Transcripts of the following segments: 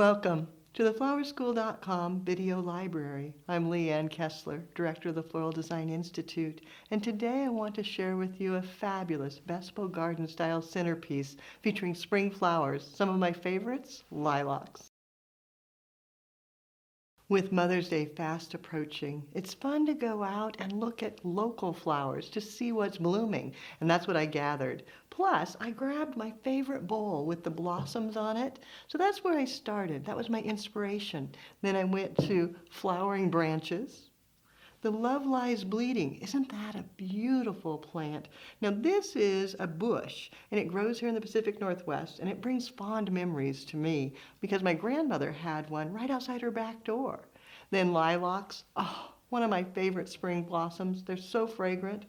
Welcome to the flowerschool.com video library. I'm Leanne Kessler, Director of the Floral Design Institute, and today I want to share with you a fabulous Bespoke garden style centerpiece featuring spring flowers, some of my favorites, lilacs. With Mother's Day fast approaching, it's fun to go out and look at local flowers to see what's blooming, and that's what I gathered. Plus, I grabbed my favorite bowl with the blossoms on it, so that's where I started. That was my inspiration. Then I went to flowering branches. The Love Lies Bleeding, isn't that a beautiful plant? Now this is a bush, and it grows here in the Pacific Northwest, and it brings fond memories to me because my grandmother had one right outside her back door. Then lilacs, oh, one of my favorite spring blossoms. They're so fragrant.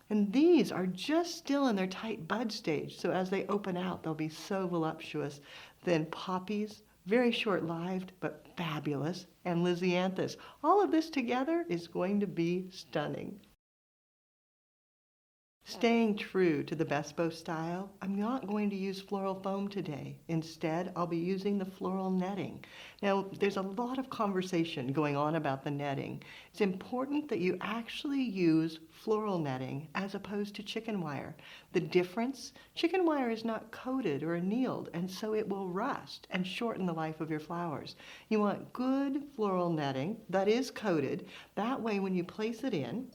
And these are just still in their tight bud stage, so as they open out, they'll be so voluptuous. Then poppies, very short-lived, but fabulous, and lisianthus. All of this together is going to be stunning. Staying true to the Bespoke style, I'm not going to use floral foam today. Instead, I'll be using the floral netting. Now, there's a lot of conversation going on about the netting. It's important that you actually use floral netting as opposed to chicken wire. The difference, chicken wire is not coated or annealed, and so it will rust and shorten the life of your flowers. You want good floral netting that is coated. That way, when you place it in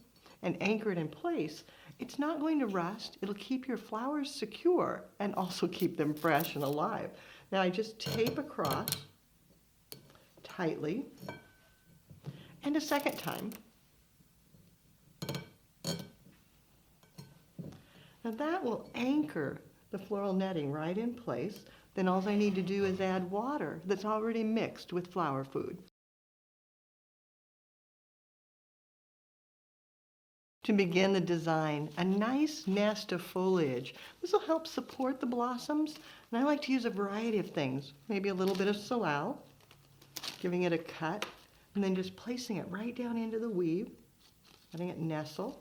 and anchor it in place, it's not going to rust. It'll keep your flowers secure and also keep them fresh and alive. Now I just tape across tightly, and a second time. Now that will anchor the floral netting right in place. Then all I need to do is add water that's already mixed with flower food. To begin the design, a nice nest of foliage. This will help support the blossoms, and I like to use a variety of things. Maybe a little bit of salal, giving it a cut, and then just placing it right down into the weave, letting it nestle.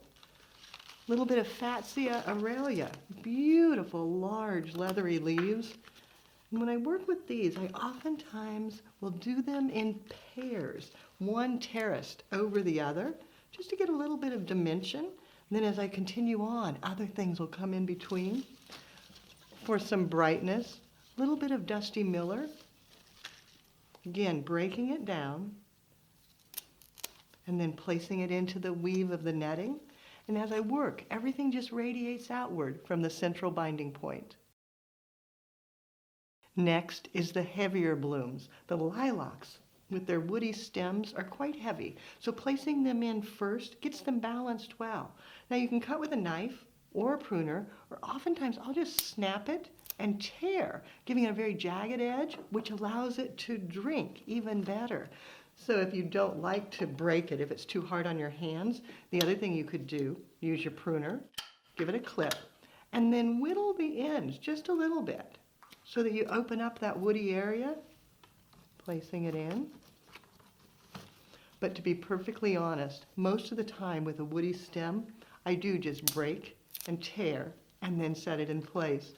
A little bit of Fatsia aurelia, beautiful, large, leathery leaves. And when I work with these, I oftentimes will do them in pairs, one terraced over the other, just to get a little bit of dimension. And then as I continue on, other things will come in between. For some brightness, a little bit of Dusty Miller. Again, breaking it down and then placing it into the weave of the netting. And as I work, everything just radiates outward from the central binding point. Next is the heavier blooms, the lilacs. With their woody stems are quite heavy, so placing them in first gets them balanced well. Now you can cut with a knife or a pruner, or oftentimes I'll just snap it and tear, giving it a very jagged edge, which allows it to drink even better. So if you don't like to break it, if it's too hard on your hands, the other thing you could do, use your pruner, give it a clip, and then whittle the ends just a little bit so that you open up that woody area, placing it in. But to be perfectly honest, most of the time with a woody stem, I do just break and tear and then set it in place.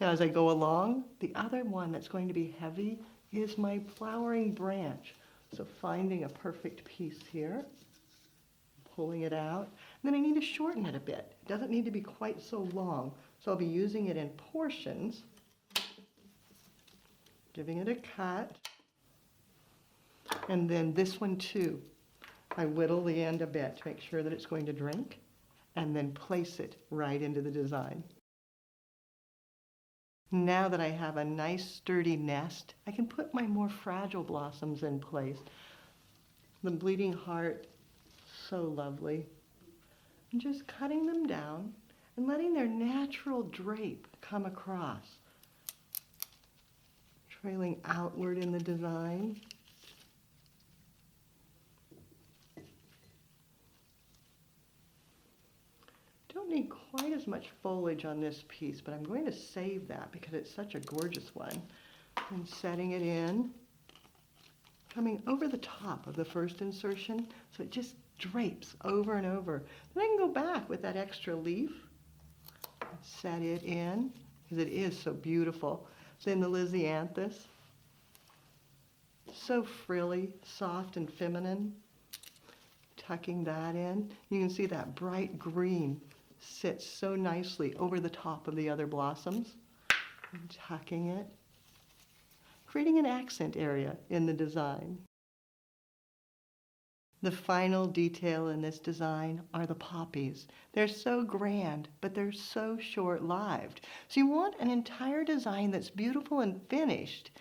Now as I go along, the other one that's going to be heavy is my flowering branch. So finding a perfect piece here, pulling it out, and then I need to shorten it a bit. It doesn't need to be quite so long, so I'll be using it in portions, giving it a cut. And then this one too, I whittle the end a bit to make sure that it's going to drink, and then place it right into the design. Now that I have a nice sturdy nest, I can put my more fragile blossoms in place. The bleeding heart, so lovely. And just cutting them down and letting their natural drape come across, trailing outward in the design. Don't need quite as much foliage on this piece, but I'm going to save that because it's such a gorgeous one. And setting it in, coming over the top of the first insertion, so it just drapes over and over. Then I can go back with that extra leaf, set it in, because it is so beautiful. Then the lisianthus, so frilly, soft and feminine. Tucking that in. You can see that bright green sits so nicely over the top of the other blossoms. And tucking it, creating an accent area in the design. The final detail in this design are the poppies. They're so grand, but they're so short-lived. So you want an entire design that's beautiful and finished,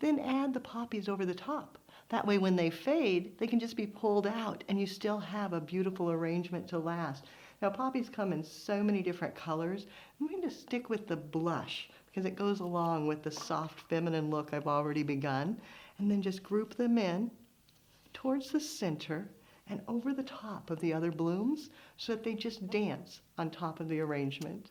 then add the poppies over the top. That way when they fade, they can just be pulled out and you still have a beautiful arrangement to last. Now poppies come in so many different colors. I'm going to stick with the blush because it goes along with the soft feminine look I've already begun. And then just group them in towards the center and over the top of the other blooms so that they just dance on top of the arrangement.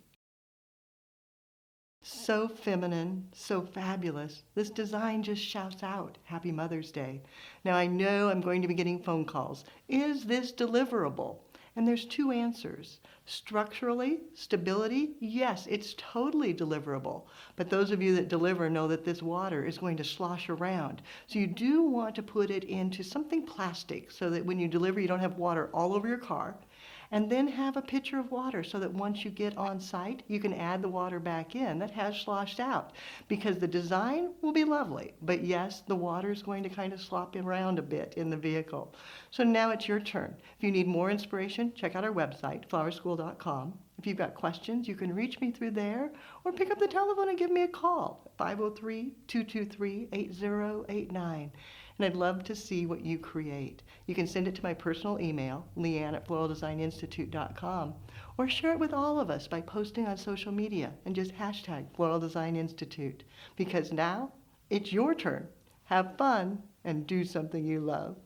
So feminine, so fabulous. This design just shouts out, Happy Mother's Day. Now I know I'm going to be getting phone calls. Is this deliverable? And there's two answers. Structurally, stability, yes, it's totally deliverable. But those of you that deliver know that this water is going to slosh around. So you do want to put it into something plastic so that when you deliver, you don't have water all over your car. And then have a pitcher of water so that once you get on site, you can add the water back in that has sloshed out. Because the design will be lovely, but yes, the water is going to kind of slop around a bit in the vehicle. So now it's your turn. If you need more inspiration, check out our website, flowerschool.com. If you've got questions, you can reach me through there or pick up the telephone and give me a call, 503-223-8089. And I'd love to see what you create. You can send it to my personal email, leanne@floraldesigninstitute.com, or share it with all of us by posting on social media and just hashtag Floral Design Institute. Because now it's your turn. Have fun and do something you love.